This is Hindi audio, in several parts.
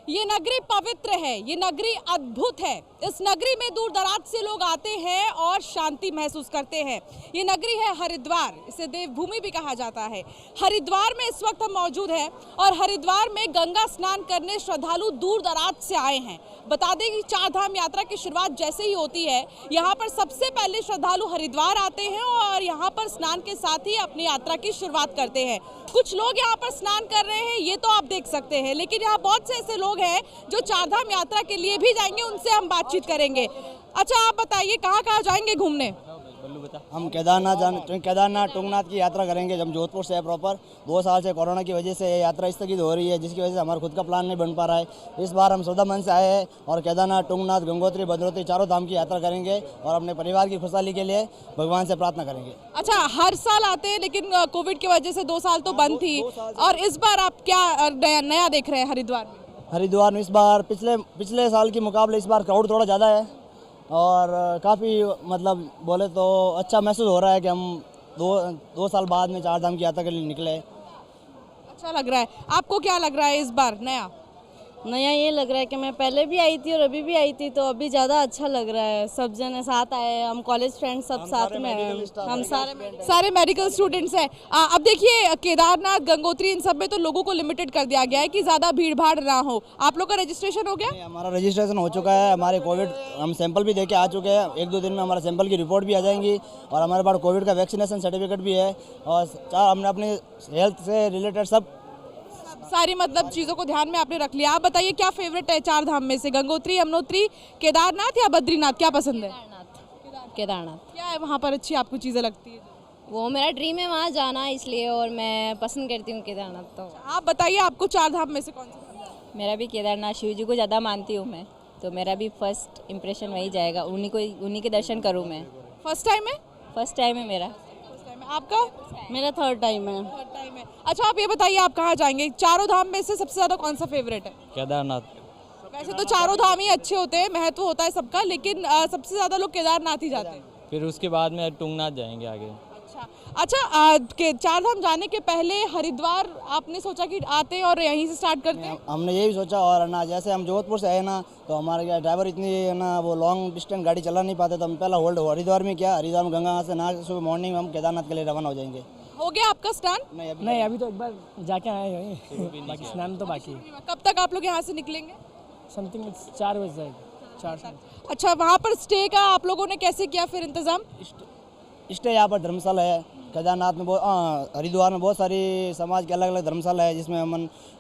ये नगरी पवित्र है, ये नगरी अद्भुत है। इस नगरी में दूर दराज से लोग आते हैं और शांति महसूस करते हैं। ये नगरी है हरिद्वार, इसे देवभूमि भी कहा जाता है। हरिद्वार में इस वक्त हम मौजूद हैं और हरिद्वार में गंगा स्नान करने श्रद्धालु दूर दराज से आए हैं। बता दें कि चार धाम यात्रा की शुरुआत जैसे ही होती है, यहाँ पर सबसे पहले श्रद्धालु हरिद्वार आते हैं और यहाँ पर स्नान के साथ ही अपनी यात्रा की शुरुआत करते हैं। कुछ लोग यहाँ पर स्नान कर रहे हैं, ये तो आप देख सकते हैं, लेकिन यहाँ बहुत से ऐसे लोग हैं जो चारधाम यात्रा के लिए भी जाएंगे, उनसे हम बातचीत करेंगे। अच्छा, आप बताइए कहाँ कहाँ जाएंगे घूमने? हम केदारनाथ टुंगनाथ की यात्रा करेंगे। हम जोधपुर से है प्रॉपर। 2 साल से कोरोना की वजह से यात्रा स्थगित हो रही है, जिसकी वजह से हमारा खुद का प्लान नहीं बन पा रहा है। इस बार हम 14 मन से आए हैं और केदारनाथ टुंगनाथ गंगोत्री भद्रोत्री चारों धाम की यात्रा करेंगे और अपने परिवार की खुशहाली के लिए भगवान से प्रार्थना करेंगे। अच्छा, हर साल आते हैं लेकिन कोविड की वजह से 2 साल तो बंद थी, और इस बार आप क्या नया देख रहे हैं हरिद्वार में? हरिद्वार में इस बार पिछले साल के मुकाबले इस बार क्राउड थोड़ा ज़्यादा है और काफ़ी मतलब बोले तो अच्छा महसूस हो रहा है कि हम दो साल बाद में चार धाम की यात्रा के लिए निकले। अच्छा लग रहा है। आपको क्या लग रहा है इस बार नया? ये लग रहा है कि मैं पहले भी आई थी और अभी भी आई थी, तो अभी ज़्यादा अच्छा लग रहा है। सब जने साथ आए, हम कॉलेज फ्रेंड्स सब साथ में हैं, हम सारे मेडिकल स्टूडेंट्स हैं। अब देखिए, केदारनाथ गंगोत्री इन सब में तो लोगों को लिमिटेड कर दिया गया है कि ज़्यादा भीड़ भाड़ ना हो। आप लोग का रजिस्ट्रेशन हो गया? हमारा रजिस्ट्रेशन हो चुका है। हमारे कोविड हम सैंपल भी देके आ चुके हैं। 1-2 दिन में हमारा सैंपल की रिपोर्ट भी आ जाएंगी और हमारे पास कोविड का वैक्सीनेशन सर्टिफिकेट भी है और हमने अपने हेल्थ से रिलेटेड सब सारी मतलब चीज़ों को ध्यान में आपने रख लिया। आप बताइए क्या फेवरेट है चार धाम में से? गंगोत्री, यमुनोत्री, केदारनाथ या बद्रीनाथ, क्या पसंद है? केदारनाथ। क्या है वहाँ पर अच्छी आपको चीज़ें लगती है? वो मेरा ड्रीम है वहाँ जाना, इसलिए, और मैं पसंद करती हूँ केदारनाथ। तो आप बताइए आपको चार धाम में से कौन सा? मेरा भी केदारनाथ, शिव जी को ज़्यादा मानती हूँ मैं, तो मेरा भी फर्स्ट इम्प्रेशन वही जाएगा। उन्हीं के दर्शन करूँ मैं। फर्स्ट टाइम है? फर्स्ट टाइम है मेरा। आपका? मेरा थर्ड टाइम है। अच्छा, आप ये बताइए आप कहाँ जाएंगे? चारों धाम में से सबसे ज़्यादा कौन सा फेवरेट है? केदारनाथ। वैसे तो चारों धाम ही अच्छे होते हैं, महत्व होता है सबका, लेकिन सबसे ज़्यादा लोग केदारनाथ ही जाते हैं। फिर उसके बाद में टुंगनाथ जाएंगे आगे। अच्छा, चार धाम जाने के पहले हरिद्वार आपने सोचा कि आते हैं और यहीं से स्टार्ट करते हैं? हमने ये भी सोचा, और ना जैसे हम जोधपुर से आए ना, तो हमारे क्या ड्राइवर इतनी ना वो लॉन्ग डिस्टेंस गाड़ी चला नहीं पाते, तो हम पहला होल्ड हरिद्वार में किया। हरिद्वार में गंगा से ना सुबह मॉर्निंग में हम केदारनाथ के लिए रवाना हो जाएंगे। हो गया आपका स्नान? नहीं, अभी तो एक बार जाके आए हैं, बाकी स्नान तो बाकी है। कब तक आप लोग यहाँ से निकलेंगे? समथिंग 4 बजे, 4। अच्छा, वहाँ पर स्टे का आप लोगों ने कैसे किया फिर इंतजाम? स्टे यहाँ पर धर्मशाला है। केदारनाथ में हरिद्वार में बहुत सारी समाज के अलग अलग धर्मशाला है, जिसमें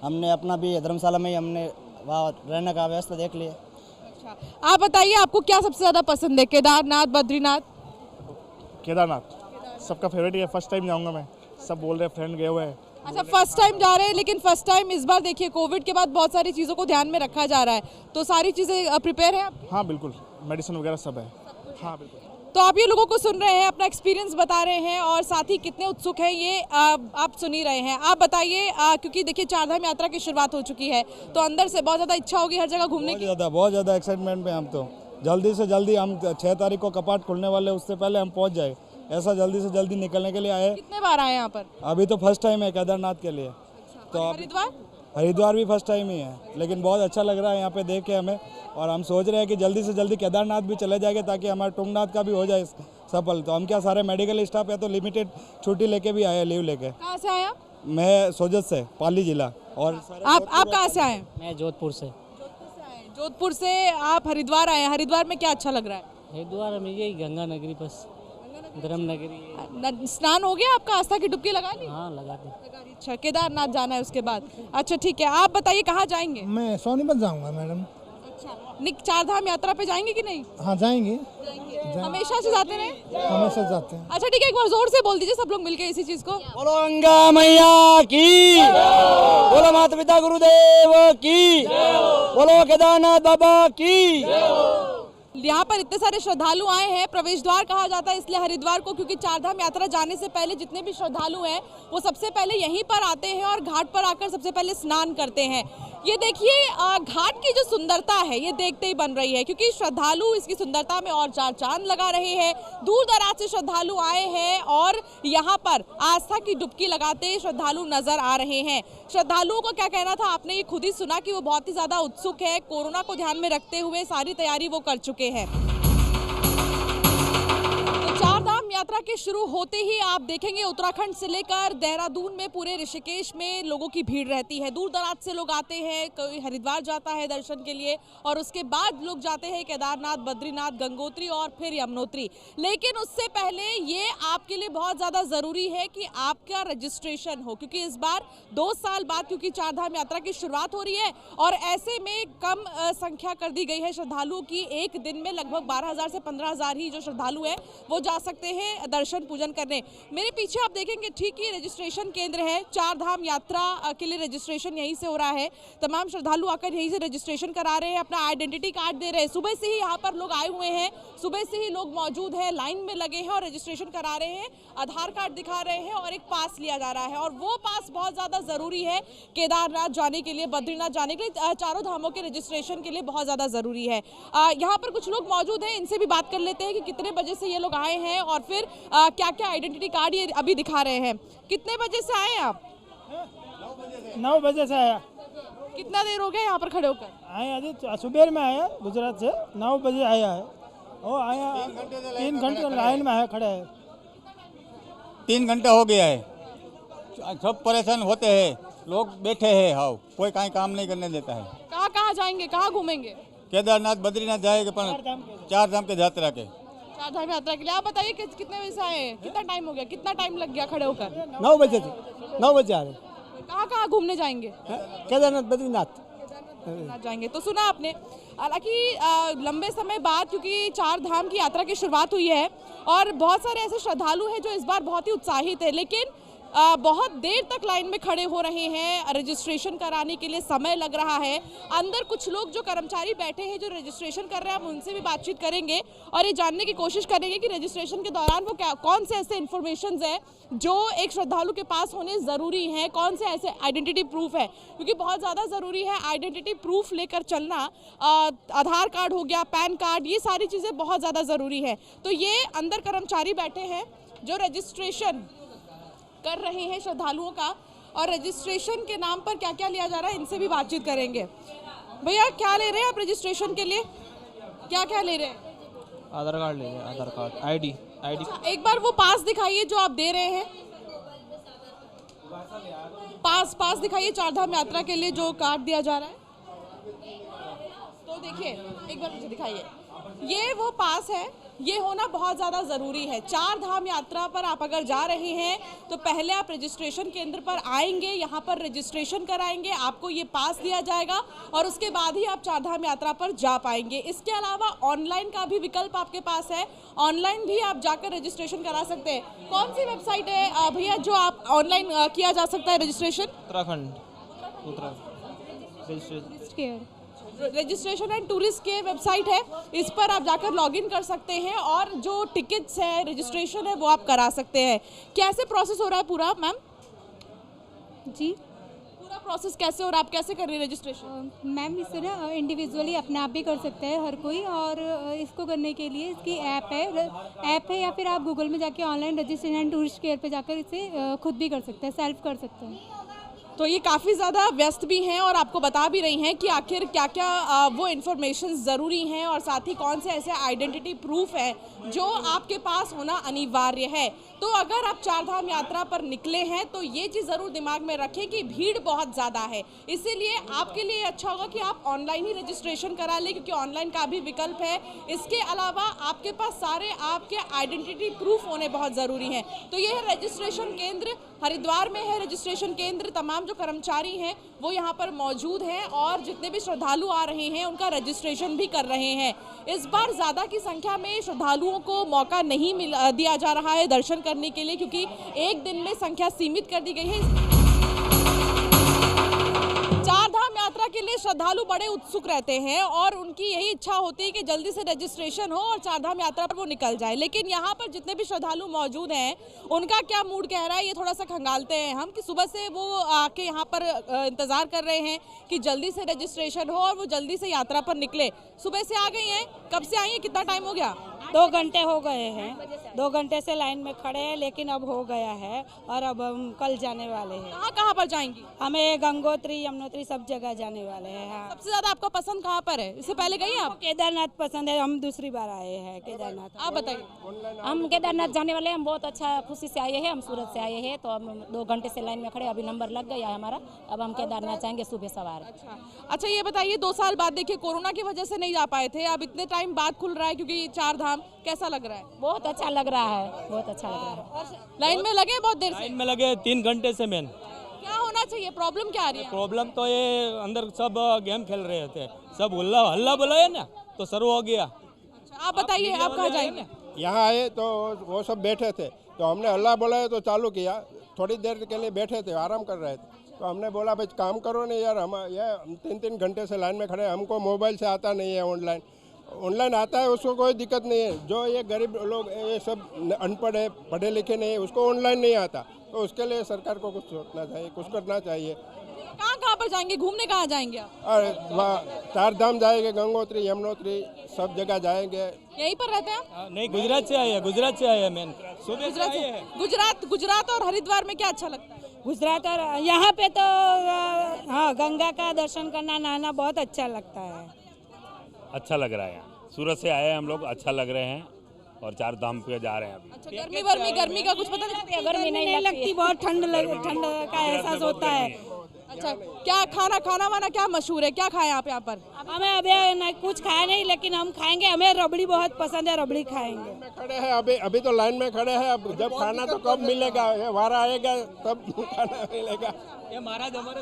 हमने अपना भी धर्मशाला में ही हमने वहाँ रहने का व्यवस्था देख लिया। अच्छा, आप बताइए आपको क्या सबसे ज़्यादा पसंद है? केदारनाथ, बद्रीनाथ? केदारनाथ सबका फेवरेट है। फर्स्ट टाइम जाऊंगा मैं, सब बोल रहे हैं, फ्रेंड गए हुए हैं। अच्छा, फर्स्ट टाइम जा रहे हैं, लेकिन फर्स्ट टाइम इस बार देखिए कोविड के बाद बहुत सारी चीज़ों को ध्यान में रखा जा रहा है, तो सारी चीज़ें प्रिपेयर हैं आपकी? हाँ बिल्कुल, मेडिसिन वगैरह सब है। हाँ बिल्कुल। तो आप ये लोगों को सुन रहे हैं, अपना एक्सपीरियंस बता रहे हैं और साथ ही कितने उत्सुक हैं ये आप सुन ही रहे हैं। आप बताइए, क्योंकि देखिए चारधाम यात्रा की शुरुआत हो चुकी है, तो अंदर से बहुत ज़्यादा इच्छा होगी हर जगह घूमने की। बहुत ज़्यादा एक्साइटमेंट में हम तो जल्दी से जल्दी, हम 6 तारीख को कपाट खुलने वाले, उससे पहले हम पहुँच जाए, ऐसा जल्दी से जल्दी निकलने के लिए आए। कितने बार आए यहाँ पर? अभी तो फर्स्ट टाइम है केदारनाथ के लिए। तो हरिद्वार भी फर्स्ट टाइम ही है, लेकिन बहुत अच्छा लग रहा है यहाँ पे देख के हमें, और हम सोच रहे हैं कि जल्दी से जल्दी केदारनाथ भी चले जाएंगे ताकि हमारा टुंगनाथ का भी हो जाए सफल। तो हम क्या सारे मेडिकल स्टाफ है तो लिमिटेड छुट्टी लेके भी आए, लीव लेके। कहाँ से आए आप? मैं सोजत से, पाली जिला। और आप कहाँ से आए? मैं जोधपुर से। जोधपुर से आप हरिद्वार आए हैं। हरिद्वार में क्या अच्छा लग रहा है? हरिद्वार में यही गंगा नगरी, बस धर्म नगरी। स्नान हो गया आपका? आस्था की डुबकी लगा ली? हाँ, लगा दी। अच्छा, केदारनाथ जाना है उसके बाद। अच्छा ठीक है, आप बताइए कहाँ जाएंगे? मैं सोनीपत जाऊंगा मैडम। अच्छा, चार धाम यात्रा पे जाएंगे कि नहीं? हाँ जाएंगे। हमेशा से जाते रहे? हमेशा जाते हैं। अच्छा ठीक है, एक बार जोर से बोल दीजिए सब लोग मिलके इसी चीज को। बोलो गंगा मैया की, बोलो माता पिता गुरुदेव की, बोलो केदारनाथ बाबा की। यहाँ पर इतने सारे श्रद्धालु आए हैं, प्रवेश द्वार कहा जाता है इसलिए हरिद्वार को, क्योंकि चारधाम यात्रा जाने से पहले जितने भी श्रद्धालु हैं वो सबसे पहले यहीं पर आते हैं और घाट पर आकर सबसे पहले स्नान करते हैं। ये देखिए घाट की जो सुंदरता है ये देखते ही बन रही है, क्योंकि श्रद्धालु इसकी सुंदरता में और चार चांद लगा रहे हैं। दूर दराज से श्रद्धालु आए हैं और यहाँ पर आस्था की डुबकी लगाते श्रद्धालु नजर आ रहे हैं। श्रद्धालुओं को क्या कहना था आपने ये खुद ही सुना कि वो बहुत ही ज्यादा उत्सुक है। कोरोना को ध्यान में रखते हुए सारी तैयारी वो कर चुके हैं। चारधाम यात्रा के शुरू होते ही आप देखेंगे उत्तराखंड से लेकर देहरादून में पूरे ऋषिकेश में लोगों की भीड़ रहती है। दूर दराज से लोग आते हैं, कोई हरिद्वार जाता है दर्शन के लिए और उसके बाद लोग जाते हैं केदारनाथ, बद्रीनाथ, गंगोत्री और फिर यमुनोत्री। लेकिन उससे पहले ये आपके लिए बहुत ज़्यादा ज़रूरी है कि आपका रजिस्ट्रेशन हो, क्योंकि इस बार 2 साल बाद क्योंकि चारधाम यात्रा की शुरुआत हो रही है और ऐसे में कम संख्या कर दी गई है श्रद्धालुओं की। एक दिन में लगभग 12,000 से 15,000 ही जो श्रद्धालु है वो जा सकते हैं दर्शन पूजन करने। मेरे पीछे आप देखेंगे ठीक ही रजिस्ट्रेशन केंद्र है। चारधाम यात्रा के लिए रजिस्ट्रेशन यहीं से हो रहा है। तमाम श्रद्धालु आकर यहीं से रजिस्ट्रेशन करा रहे हैं, अपना आइडेंटिटी कार्ड दे रहे हैं। सुबह से ही यहाँ पर लोग आए हुए हैं, सुबह से ही लोग मौजूद हैं, लाइन में लगे हैं और रजिस्ट्रेशन करा रहे हैं। आधार कार्ड दिखा रहे हैं और एक पास लिया जा रहा है और वो पास बहुत ज़्यादा ज़रूरी है केदारनाथ जाने के लिए, बद्रीनाथ जाने के लिए, चारों धामों के रजिस्ट्रेशन के लिए बहुत ज़्यादा ज़रूरी है। यहाँ पर कुछ लोग मौजूद हैं, इनसे भी बात कर लेते हैं कि कितने बजे से ये लोग आए हैं और फिर क्या क्या आइडेंटिटी कार्ड ये अभी दिखा रहे हैं। कितने बजे से आए आप? 9 बजे से आया। कितना देर हो गया यहाँ पर खड़े होकर? आए आज सुबह में आया, गुजरात से 9 बजे आया है। वो आया 3 घंटे लाइन में आया, खड़े है। 3 घंटे हो गया है, सब परेशान होते हैं, लोग बैठे हैं। हाँ, कोई कहीं काम नहीं करने देता है। कहाँ कहाँ जाएंगे, कहाँ घूमेंगे? केदारनाथ, बद्रीनाथ जाएंगे, पर चारधाम के यात्रा के। चारधाम यात्रा के लिए आप बताइए कितने बजे से आए हैं? कितना टाइम हो गया, कितना टाइम लग गया खड़े होकर? 9 बजे से 9 बजे आ रहे। कहाँ कहाँ घूमने जाएंगे? केदारनाथ, बद्रीनाथ जाएंगे। तो सुना आपने, हालांकि लंबे समय बाद क्योंकि चार धाम की यात्रा की शुरुआत हुई है और बहुत सारे ऐसे श्रद्धालु हैं जो इस बार बहुत ही उत्साहित है, लेकिन बहुत देर तक लाइन में खड़े हो रहे हैं। रजिस्ट्रेशन कराने के लिए समय लग रहा है। अंदर कुछ लोग जो कर्मचारी बैठे हैं जो रजिस्ट्रेशन कर रहे हैं, हम उनसे भी बातचीत करेंगे और ये जानने की कोशिश करेंगे कि रजिस्ट्रेशन के दौरान वो कौन से ऐसे इन्फॉर्मेशन है जो एक श्रद्धालु के पास होने ज़रूरी हैं, कौन से ऐसे आइडेंटिटी प्रूफ है, क्योंकि बहुत ज़्यादा ज़रूरी है आइडेंटिटी प्रूफ लेकर चलना। आधार कार्ड हो गया, पैन कार्ड, ये सारी चीज़ें बहुत ज़्यादा ज़रूरी है। तो ये अंदर कर्मचारी बैठे हैं जो रजिस्ट्रेशन कर रहे हैं श्रद्धालुओं का, और रजिस्ट्रेशन के नाम पर क्या क्या लिया जा रहा है इनसे भी बातचीत करेंगे। भैया क्या ले रहे हैं आप रजिस्ट्रेशन के लिए, क्या क्या ले रहे हैं? आधार कार्ड ले रहे हैं, आधार कार्ड, आईडी। एक बार वो पास दिखाइए जो आप दे रहे हैं, पास दिखाइए चारधाम यात्रा के लिए जो कार्ड दिया जा रहा है। तो देखिए एक बार मुझे दिखाइए, ये वो पास है, ये होना बहुत ज़्यादा ज़रूरी है। चार धाम यात्रा पर आप अगर जा रहे हैं तो पहले आप रजिस्ट्रेशन केंद्र पर आएंगे, यहाँ पर रजिस्ट्रेशन कराएंगे, आपको ये पास दिया जाएगा और उसके बाद ही आप चार धाम यात्रा पर जा पाएंगे। इसके अलावा ऑनलाइन का भी विकल्प आपके पास है, ऑनलाइन भी आप जाकर रजिस्ट्रेशन करा सकते हैं। कौन सी वेबसाइट है भैया जो आप ऑनलाइन किया जा सकता है registration? Uttarakhand registration and tourist के वेबसाइट है, इस पर आप जाकर लॉगिन कर सकते हैं और जो टिकट्स है, रजिस्ट्रेशन है, वो आप करा सकते हैं। कैसे प्रोसेस हो रहा है पूरा मैम? जी पूरा प्रोसेस कैसे हो रहा है, आप कैसे कर रही है रजिस्ट्रेशन? मैम इसे ना इंडिविजुअली अपने आप भी कर सकता है हर कोई, और इसको करने के लिए इसकी ऐप है या फिर आप गूगल में जाके online registration and tourist care पे जाकर इसे खुद भी कर सकते हैं, सेल्फ कर सकते हैं। तो ये काफ़ी ज़्यादा व्यस्त भी हैं और आपको बता भी रही हैं कि आखिर क्या क्या वो इन्फॉर्मेशन ज़रूरी हैं और साथ ही कौन से ऐसे आइडेंटिटी प्रूफ है जो आपके पास होना अनिवार्य है। तो अगर आप चारधाम यात्रा पर निकले हैं तो ये चीज़ ज़रूर दिमाग में रखें कि भीड़ बहुत ज़्यादा है, इसीलिए आपके लिए अच्छा होगा कि आप ऑनलाइन ही रजिस्ट्रेशन करा लें, क्योंकि ऑनलाइन का भी विकल्प है। इसके अलावा आपके पास सारे आपके आइडेंटिटी प्रूफ होने बहुत ज़रूरी हैं। तो ये है रजिस्ट्रेशन केंद्र, हरिद्वार में है रजिस्ट्रेशन केंद्र। तमाम जो कर्मचारी हैं वो यहाँ पर मौजूद हैं और जितने भी श्रद्धालु आ रहे हैं उनका रजिस्ट्रेशन भी कर रहे हैं। इस बार ज़्यादा की संख्या में श्रद्धालुओं को मौका नहीं दिया जा रहा है दर्शन करने के लिए, क्योंकि एक दिन में संख्या सीमित कर दी गई है। चारधाम यात्रा के लिए श्रद्धालु बड़े उत्सुक रहते हैं और उनकी यही इच्छा होती है कि जल्दी से रजिस्ट्रेशन हो और चारधाम यात्रा पर वो निकल जाए। लेकिन यहाँ पर जितने भी श्रद्धालु मौजूद हैं उनका क्या मूड कह रहा है, ये थोड़ा सा खंगालते हैं हम कि सुबह से वो आके यहाँ पर इंतज़ार कर रहे हैं कि जल्दी से रजिस्ट्रेशन हो और वो जल्दी से यात्रा पर निकले। सुबह से आ गई हैं, कब से आई हैं, कितना टाइम हो गया? 2 घंटे हो गए हैं, 2 घंटे से लाइन में खड़े हैं, लेकिन अब हो गया है और अब हम कल जाने वाले हैं। कहाँ पर जाएंगी? हमें गंगोत्री, यमुनोत्री सब जगह जाने वाले हैं। हाँ। सबसे ज्यादा आपका पसंद कहाँ पर है? इससे पहले गई आप? केदारनाथ पसंद है, हम दूसरी बार आए हैं केदारनाथ। आप बताइए। हम केदारनाथ जाने वाले हैं, हम बहुत अच्छा खुशी से आए हैं, हम सूरत से आए हैं, तो हम 2 घंटे से लाइन में खड़े, अभी नंबर लग गया है हमारा, अब हम केदारनाथ जाएंगे सुबह सवार। अच्छा ये बताइए, 2 साल बाद देखिए कोरोना की वजह से नहीं जा पाए थे, अब इतने टाइम बाद खुल रहा है क्योंकि 4 धाम, कैसा लग रहा है? बहुत अच्छा लग रहा है, बहुत अच्छा लग रहा है। लाइन में लगे बहुत देर से? लाइन में लगे 3 घंटे से। मैन क्या होना चाहिए, प्रॉब्लम क्या आ रही है? प्रॉब्लम तो ये अंदर सब गेम खेल रहे थे, सब हल्ला बुलाया ना तो शुरू हो गया। आप बताइए, आप कहाँ जाएंगे? यहाँ आए तो वो सब बैठे थे, तो हमने हल्ला बुलाया तो चालू किया, थोड़ी देर के लिए बैठे थे, आराम कर रहे थे, तो हमने बोला भाई काम करो नहीं यार, हम ये 3-3 घंटे से लाइन में खड़े, हमको मोबाइल से आता नहीं है, ऑनलाइन आता है, उसको कोई दिक्कत नहीं है। जो ये गरीब लोग, ये सब अनपढ़ है, पढ़े लिखे नहीं है, उसको ऑनलाइन नहीं आता, तो उसके लिए सरकार को कुछ सोचना चाहिए, कुछ करना चाहिए। कहाँ पर जाएंगे, घूमने कहाँ जाएंगे आप? और वहाँ 4 धाम जाएंगे, गंगोत्री, यमुनोत्री, सब जगह जाएंगे। यहीं पर रहते हैं? नहीं, गुजरात से आए हैं, गुजरात से आए हैं। मैन सुबह से आए हैं। गुजरात और हरिद्वार में क्या अच्छा लगता है? गुजरात और यहाँ पे तो हाँ, गंगा का दर्शन करना, नहाना बहुत अच्छा लगता है। अच्छा लग रहा है, यहाँ सूरत से आए हैं हम लोग, अच्छा लग रहे हैं और 4 धाम पे जा रहे हैं अभी। अच्छा, गर्मी का कुछ पता नहीं? गर्मी नहीं लगती, बहुत ठंड का एहसास होता है। अच्छा, क्या खाना वाना क्या मशहूर है, क्या खाएं आप यहाँ पर? हमें अभी कुछ खाया नहीं, लेकिन हम खाएंगे, हमें रबड़ी बहुत पसंद है, रबड़ी खाएंगे। खड़े हैं अभी तो लाइन में खड़े हैं, अब जब खाना तो कब मिलेगा, ये वारा आएगा तब खाना मिलेगा। ये महाराज हमारे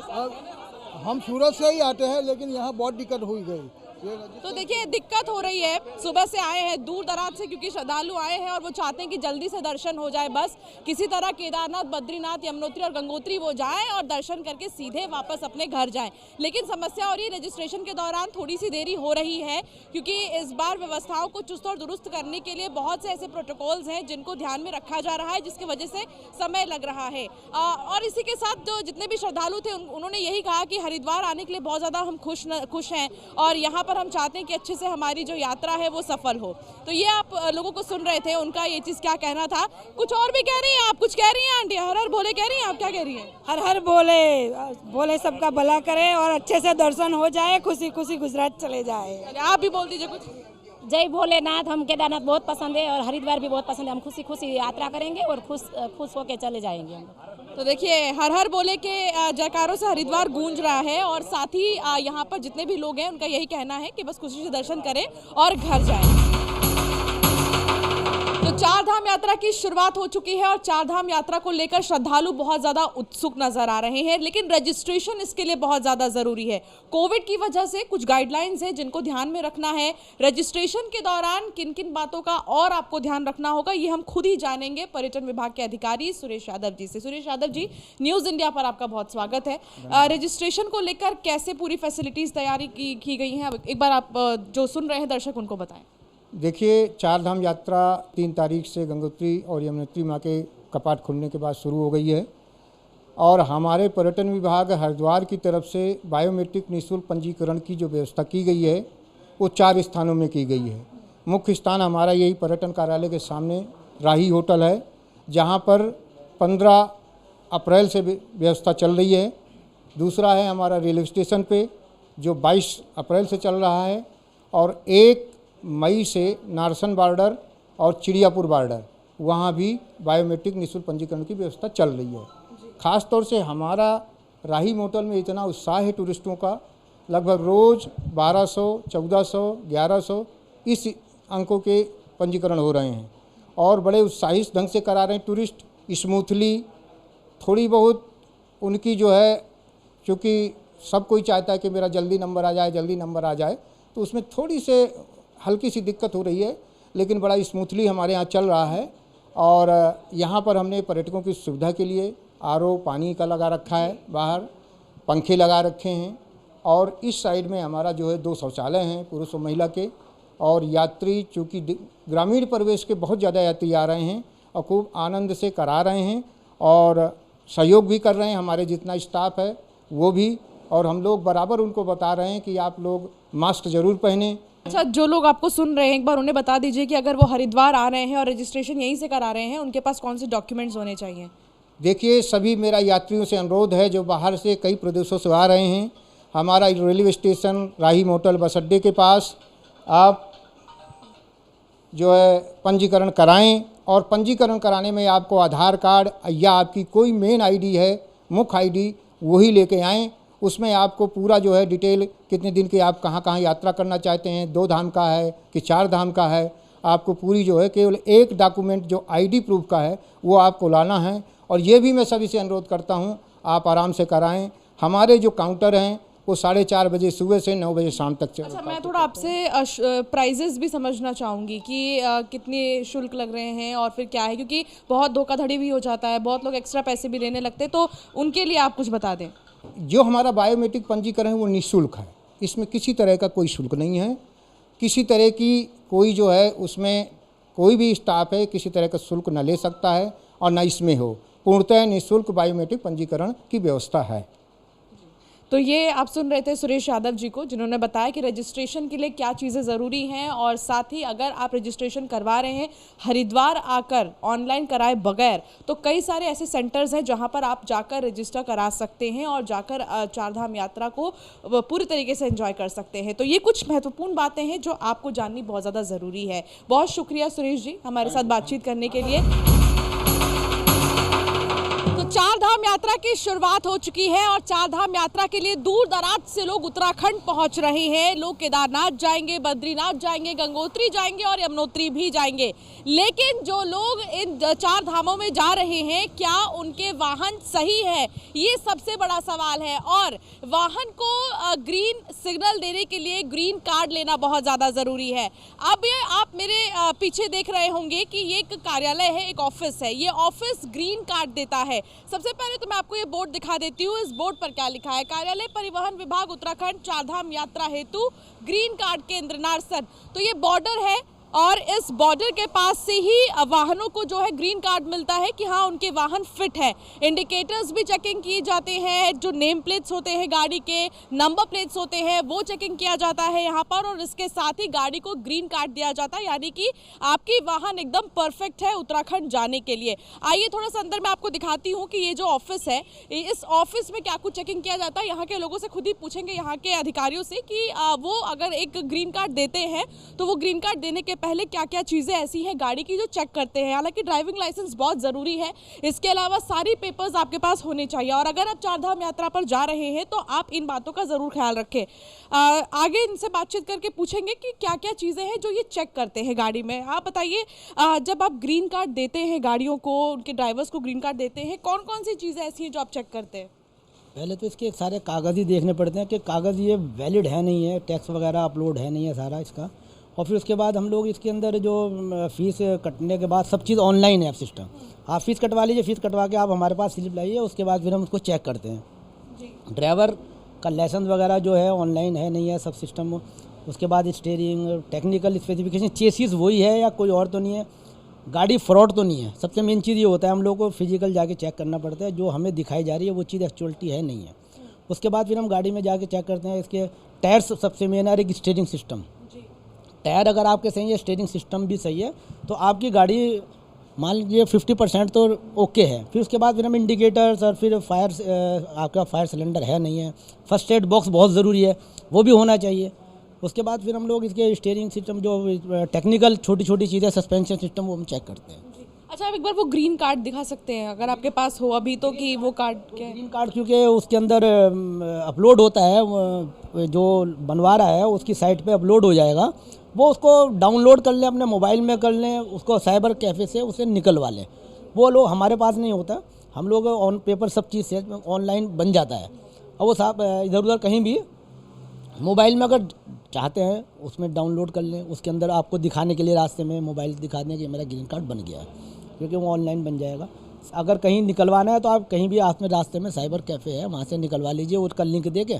हम सूरत से ही आते हैं, लेकिन यहाँ बहुत दिक्कत हुई गई। तो देखिए दिक्कत हो रही है, सुबह से आए हैं दूर दराज से, क्योंकि श्रद्धालु आए हैं और वो चाहते हैं कि जल्दी से दर्शन हो जाए, बस किसी तरह केदारनाथ, बद्रीनाथ, यमुनोत्री और गंगोत्री वो जाएं और दर्शन करके सीधे वापस अपने घर जाएं। लेकिन समस्या हो रही है, रजिस्ट्रेशन के दौरान थोड़ी सी देरी हो रही है, क्योंकि इस बार व्यवस्थाओं को चुस्त और दुरुस्त करने के लिए बहुत से ऐसे प्रोटोकॉल्स हैं जिनको ध्यान में रखा जा रहा है, जिसकी वजह से समय लग रहा है। और इसी के साथ जो जितने भी श्रद्धालु थे उन्होंने यही कहा कि हरिद्वार आने के लिए बहुत ज़्यादा हम खुश हैं और यहाँ पर हम चाहते हैं कि अच्छे से हमारी जो यात्रा है वो सफल हो। तो ये आप लोगों को सुन रहे थे, उनका ये चीज़ क्या कहना था। कुछ और भी कह रही हैं आप, कुछ कह रही हैं आंटी? हर हर भोले कह रही हैं आप, क्या कह रही हैं? हर हर भोले, भोले सबका भला करे और अच्छे से दर्शन हो जाए, खुशी खुशी गुजरात चले जाए। आप भी बोल दीजिए कुछ। जय भोलेनाथ, हम केदारनाथ बहुत पसंद है और हरिद्वार भी बहुत पसंद है, हम खुशी खुशी यात्रा करेंगे और खुश होकर चले जाएंगे हम। तो देखिए हर हर बोले के जयकारों से हरिद्वार गूंज रहा है और साथ ही यहाँ पर जितने भी लोग हैं उनका यही कहना है कि बस खुशी से दर्शन करें और घर जाएं। तो 4 धाम यात्रा की शुरुआत हो चुकी है और 4 धाम यात्रा को लेकर श्रद्धालु बहुत ज़्यादा उत्सुक नजर आ रहे हैं, लेकिन रजिस्ट्रेशन इसके लिए बहुत ज़्यादा ज़रूरी है। कोविड की वजह से कुछ गाइडलाइंस हैं जिनको ध्यान में रखना है। रजिस्ट्रेशन के दौरान किन किन बातों का और आपको ध्यान रखना होगा, ये हम खुद ही जानेंगे पर्यटन विभाग के अधिकारी सुरेश यादव जी से। सुरेश यादव जी, न्यूज़ इंडिया पर आपका बहुत स्वागत है। रजिस्ट्रेशन को लेकर कैसे पूरी फैसिलिटीज़ तैयारी की गई हैं, एक बार आप जो सुन रहे हैं दर्शक उनको बताएं। देखिए, 4 धाम यात्रा 3 तारीख से गंगोत्री और यमुनोत्री माँ के कपाट खुलने के बाद शुरू हो गई है और हमारे पर्यटन विभाग हरिद्वार की तरफ से बायोमेट्रिक निःशुल्क पंजीकरण की जो व्यवस्था की गई है वो 4 स्थानों में की गई है। मुख्य स्थान हमारा यही पर्यटन कार्यालय के सामने राही होटल है, जहाँ पर 15 अप्रैल से व्यवस्था चल रही है। दूसरा है हमारा रेलवे स्टेशन पे, जो 22 अप्रैल से चल रहा है, और 1 मई से नारसन बॉर्डर और चिड़ियापुर बॉर्डर, वहाँ भी बायोमेट्रिक निःशुल्क पंजीकरण की व्यवस्था चल रही है। ख़ास तौर से हमारा राही होटल में इतना उत्साह है टूरिस्टों का, लगभग रोज़ 1200, 1400, 1100 इस अंकों के पंजीकरण हो रहे हैं और बड़े उत्साहित ढंग से करा रहे हैं टूरिस्ट। स्मूथली थोड़ी बहुत उनकी जो है, क्योंकि सब कोई चाहता है कि मेरा जल्दी नंबर आ जाए, तो उसमें थोड़ी से हल्की सी दिक्कत हो रही है, लेकिन बड़ा स्मूथली हमारे यहाँ चल रहा है। और यहाँ पर हमने पर्यटकों की सुविधा के लिए RO पानी का लगा रखा है, बाहर पंखे लगा रखे हैं और इस साइड में हमारा जो है 2 शौचालय हैं पुरुष और महिला के। और यात्री चूँकि ग्रामीण प्रवेश के बहुत ज़्यादा यात्री आ रहे हैं और खूब आनंद से करा रहे हैं और सहयोग भी कर रहे हैं, हमारे जितना स्टाफ है वो भी। और हम लोग बराबर उनको बता रहे हैं कि आप लोग मास्क ज़रूर पहनें। अच्छा, जो लोग आपको सुन रहे हैं एक बार उन्हें बता दीजिए कि अगर वो हरिद्वार आ रहे हैं और रजिस्ट्रेशन यहीं से करा रहे हैं, उनके पास कौन से डॉक्यूमेंट्स होने चाहिए? देखिए, सभी मेरा यात्रियों से अनुरोध है जो बाहर से कई प्रदेशों से आ रहे हैं, हमारा रेलवे स्टेशन राही मोटल बस अड्डे के पास आप जो है पंजीकरण कराएं। और पंजीकरण कराने में आपको आधार कार्ड या आपकी कोई मेन आईडी है, मुख्य आईडी, वही लेके आएँ। उसमें आपको पूरा जो है डिटेल, कितने दिन के आप कहाँ कहाँ यात्रा करना चाहते हैं, 2 धाम का है कि 4 धाम का है, आपको पूरी जो है केवल एक डॉक्यूमेंट जो आईडी प्रूफ का है वो आपको लाना है। और ये भी मैं सभी से अनुरोध करता हूँ आप आराम से कराएं। हमारे जो काउंटर हैं वो 4:30 बजे सुबह से 9 बजे शाम तक चलता है। अच्छा, मैं थोड़ा आपसे प्राइजेस भी समझना चाहूँगी कि कितने शुल्क लग रहे हैं और फिर क्या है, क्योंकि बहुत धोखाधड़ी भी हो जाता है, बहुत लोग एक्स्ट्रा पैसे भी लेने लगते हैं, तो उनके लिए आप कुछ बता दें। जो हमारा बायोमेट्रिक पंजीकरण है वो निःशुल्क है, इसमें किसी तरह का कोई शुल्क नहीं है। किसी तरह की कोई जो है उसमें कोई भी स्टाफ है किसी तरह का शुल्क न ले सकता है और न इसमें हो। पूर्णतः निःशुल्क बायोमेट्रिक पंजीकरण की व्यवस्था है। तो ये आप सुन रहे थे सुरेश यादव जी को, जिन्होंने बताया कि रजिस्ट्रेशन के लिए क्या चीज़ें ज़रूरी हैं और साथ ही अगर आप रजिस्ट्रेशन करवा रहे हैं हरिद्वार आकर ऑनलाइन कराए बगैर, तो कई सारे ऐसे सेंटर्स हैं जहां पर आप जाकर रजिस्टर करा सकते हैं और जाकर 4 धाम यात्रा को पूरी तरीके से एंजॉय कर सकते हैं। तो ये कुछ महत्वपूर्ण बातें हैं जो आपको जाननी बहुत ज़्यादा ज़रूरी है। बहुत शुक्रिया सुरेश जी हमारे साथ बातचीत करने के लिए। 4 धाम यात्रा की शुरुआत हो चुकी है और 4 धाम यात्रा के लिए दूर दराज से लोग उत्तराखंड पहुंच रहे हैं। लोग केदारनाथ जाएंगे, बद्रीनाथ जाएंगे, गंगोत्री जाएंगे और यमुनोत्री भी जाएंगे। लेकिन जो लोग इन 4 धामों में जा रहे हैं, क्या उनके वाहन सही है, ये सबसे बड़ा सवाल है। और वाहन को ग्रीन सिग्नल देने के लिए ग्रीन कार्ड लेना बहुत ज़्यादा ज़रूरी है। अब ये आप मेरे पीछे देख रहे होंगे कि ये एक कार्यालय है, एक ऑफिस है। ये ऑफिस ग्रीन कार्ड देता है। सबसे पहले तो मैं आपको ये बोर्ड दिखा देती हूँ। इस बोर्ड पर क्या लिखा है? कार्यालय परिवहन विभाग उत्तराखंड 4 धाम यात्रा हेतु ग्रीन कार्ड केंद्र नारसन। तो ये बॉर्डर है और इस बॉर्डर के पास से ही वाहनों को जो है ग्रीन कार्ड मिलता है कि हाँ उनके वाहन फिट है। इंडिकेटर्स भी चेकिंग किए जाते हैं, जो नेम प्लेट्स होते हैं गाड़ी के, नंबर प्लेट्स होते हैं, वो चेकिंग किया जाता है यहाँ पर। और इसके साथ ही गाड़ी को ग्रीन कार्ड दिया जाता है, यानी कि आपकी वाहन एकदम परफेक्ट है उत्तराखंड जाने के लिए। आइए थोड़ा सा अंदर मैं आपको दिखाती हूँ कि ये जो ऑफिस है, इस ऑफिस में क्या कुछ चेकिंग किया जाता है। यहाँ के लोगों से खुद ही पूछेंगे, यहाँ के अधिकारियों से, कि वो अगर एक ग्रीन कार्ड देते हैं तो वो ग्रीन कार्ड देने के पहले क्या क्या चीज़ें ऐसी हैं गाड़ी की जो चेक करते हैं। हालांकि ड्राइविंग लाइसेंस बहुत ज़रूरी है, इसके अलावा सारी पेपर्स आपके पास होने चाहिए। और अगर आप 4 धाम यात्रा पर जा रहे हैं तो आप इन बातों का ज़रूर ख्याल रखें। आगे इनसे बातचीत करके पूछेंगे कि क्या क्या चीज़ें हैं जो ये चेक करते हैं गाड़ी में। आप बताइए, जब आप ग्रीन कार्ड देते हैं गाड़ियों को, उनके ड्राइवर्स को ग्रीन कार्ड देते हैं, कौन कौन सी चीज़ें ऐसी हैं जो आप चेक करते हैं? पहले तो इसके सारे कागज़ ही देखने पड़ते हैं कि कागज़ ये वैलिड है नहीं है, टैक्स वगैरह अपलोड है नहीं है सारा इसका। और फिर उसके बाद हम लोग इसके अंदर जो फ़ीस कटने के बाद सब चीज़ ऑनलाइन है, अब सिस्टम। आप फ़ीस कटवा लीजिए, फ़ीस कटवा के आप हमारे पास स्लिप लाइए, उसके बाद फिर हम उसको चेक करते हैं। ड्राइवर का लाइसेंस वगैरह जो है ऑनलाइन है नहीं है, सब सिस्टम। उसके बाद स्टीयरिंग, टेक्निकल स्पेसिफिकेशन, चेसिस वही है या कोई और तो नहीं है, गाड़ी फ्रॉड तो नहीं है। सबसे मेन चीज़ ये होता है, हम लोग को फिजिकल जाके चेक करना पड़ता है, जो हमें दिखाई जा रही है वो चीज़ एक्चुअलिटी है नहीं है। उसके बाद फिर हम गाड़ी में जाके चेक करते हैं। इसके टायर्स सबसे मेन है, स्टीयरिंग सिस्टम। टायर अगर आपके सही है, स्टीयरिंग सिस्टम भी सही है, तो आपकी गाड़ी मान लीजिए 50% तो ओके है। फिर उसके बाद फिर हम इंडिकेटर्स और फिर आपका फायर सिलेंडर है नहीं है, फर्स्ट एड बॉक्स बहुत ज़रूरी है, वो भी होना चाहिए। उसके बाद फिर हम लोग इसके स्टीयरिंग सिस्टम, जो टेक्निकल छोटी छोटी चीज़ें, सस्पेंशन सिस्टम, वो हम चेक करते हैं। अच्छा, आप एक बार वो ग्रीन कार्ड दिखा सकते हैं अगर आपके पास हो अभी तो, कि वो कार्ड क्या है? ग्रीन कार्ड क्योंकि उसके अंदर अपलोड होता है, जो बनवा रहा है उसकी साइट पे अपलोड हो जाएगा, वो उसको डाउनलोड कर लें, अपने मोबाइल में कर लें, उसको साइबर कैफ़े से उसे निकलवा लें। वो लोग हमारे पास नहीं होता, हम लोग ऑन पेपर सब चीज़ से ऑनलाइन बन जाता है। और वो साहब इधर उधर कहीं भी मोबाइल में अगर चाहते हैं उसमें डाउनलोड कर लें, उसके अंदर आपको दिखाने के लिए रास्ते में मोबाइल दिखा दें कि मेरा ग्रीन कार्ड बन गया है, क्योंकि वो ऑनलाइन बन जाएगा। अगर कहीं निकलवाना है तो आप कहीं भी रास्ते में साइबर कैफ़े है, वहाँ से निकलवा लीजिए, उसका लिंक दे के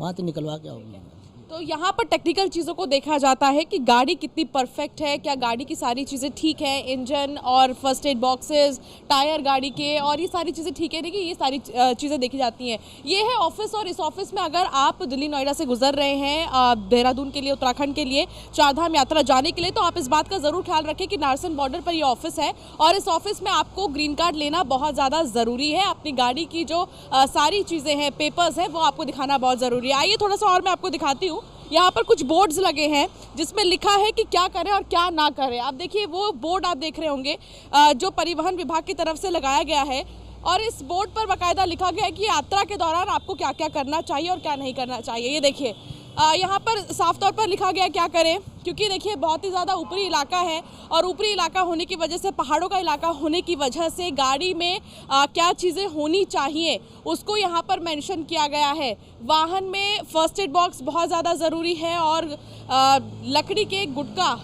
वहाँ से निकलवा के आऊँगा। तो यहाँ पर टेक्निकल चीज़ों को देखा जाता है कि गाड़ी कितनी परफेक्ट है, क्या गाड़ी की सारी चीज़ें ठीक है, इंजन और फर्स्ट एड बॉक्सेस, टायर गाड़ी के और ये सारी चीज़ें ठीक है। देखिए ये सारी चीज़ें देखी जाती हैं। ये है ऑफिस और इस ऑफिस में अगर आप दिल्ली नोएडा से गुजर रहे हैं देहरादून के लिए, उत्तराखंड के लिए चारधाम यात्रा जाने के लिए, तो आप इस बात का ज़रूर ख्याल रखें कि नारसन बॉर्डर पर ये ऑफिस है और इस ऑफिस में आपको ग्रीन कार्ड लेना बहुत ज़्यादा ज़रूरी है। अपनी गाड़ी की जो सारी चीज़ें हैं, पेपर्स हैं, वो आपको दिखाना बहुत ज़रूरी है। आइए थोड़ा सा और मैं आपको दिखाती हूँ। यहाँ पर कुछ बोर्ड्स लगे हैं जिसमें लिखा है कि क्या करें और क्या ना करें। आप देखिए वो बोर्ड आप देख रहे होंगे जो परिवहन विभाग की तरफ से लगाया गया है और इस बोर्ड पर बाकायदा लिखा गया है कि यात्रा के दौरान आपको क्या क्या करना चाहिए और क्या नहीं करना चाहिए। ये देखिए यहाँ पर साफ तौर पर लिखा गया क्या करें, क्योंकि देखिए बहुत ही ज़्यादा ऊपरी इलाका है और ऊपरी इलाका होने की वजह से, पहाड़ों का इलाका होने की वजह से गाड़ी में क्या चीज़ें होनी चाहिए उसको यहाँ पर मेंशन किया गया है। वाहन में फर्स्ट एड बॉक्स बहुत ज़्यादा ज़रूरी है और लकड़ी के गुटका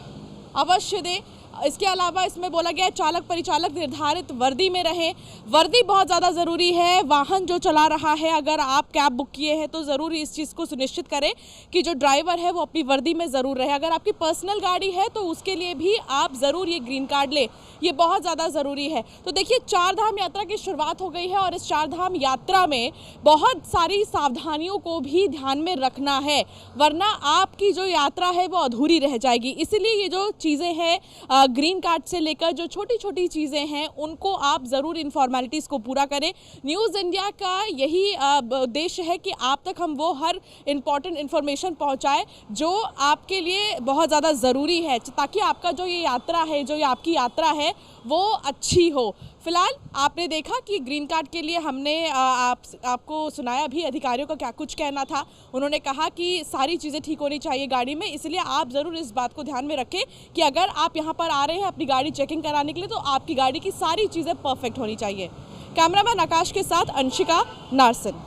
अवश्य दें। इसके अलावा इसमें बोला गया है चालक परिचालक निर्धारित वर्दी में रहें। वर्दी बहुत ज़्यादा ज़रूरी है। वाहन जो चला रहा है, अगर आप कैब बुक किए हैं तो ज़रूर इस चीज़ को सुनिश्चित करें कि जो ड्राइवर है वो अपनी वर्दी में ज़रूर रहे। अगर आपकी पर्सनल गाड़ी है तो उसके लिए भी आप ज़रूर ये ग्रीन कार्ड लें, ये बहुत ज़्यादा ज़रूरी है। तो देखिए चारधाम यात्रा की शुरुआत हो गई है और इस चारधाम यात्रा में बहुत सारी सावधानियों को भी ध्यान में रखना है, वरना आपकी जो यात्रा है वो अधूरी रह जाएगी। इसीलिए ये जो चीज़ें हैं ग्रीन कार्ड से लेकर जो छोटी छोटी चीज़ें हैं उनको आप ज़रूर इन फॉर्मेलिटीज़ को पूरा करें। न्यूज़ इंडिया का यही उद्देश्य है कि आप तक हम वो हर इम्पॉर्टेंट इन्फॉर्मेशन पहुंचाएं जो आपके लिए बहुत ज़्यादा ज़रूरी है, ताकि आपका जो ये यात्रा है, जो ये आपकी यात्रा है वो अच्छी हो। फिलहाल आपने देखा कि ग्रीन कार्ड के लिए हमने आपको सुनाया भी अधिकारियों का क्या कुछ कहना था। उन्होंने कहा कि सारी चीज़ें ठीक होनी चाहिए गाड़ी में, इसलिए आप ज़रूर इस बात को ध्यान में रखें कि अगर आप यहाँ पर आ रहे हैं अपनी गाड़ी चेकिंग कराने के लिए तो आपकी गाड़ी की सारी चीज़ें परफेक्ट होनी चाहिए। कैमरामैन आकाश के साथ अंशिका, नारसन।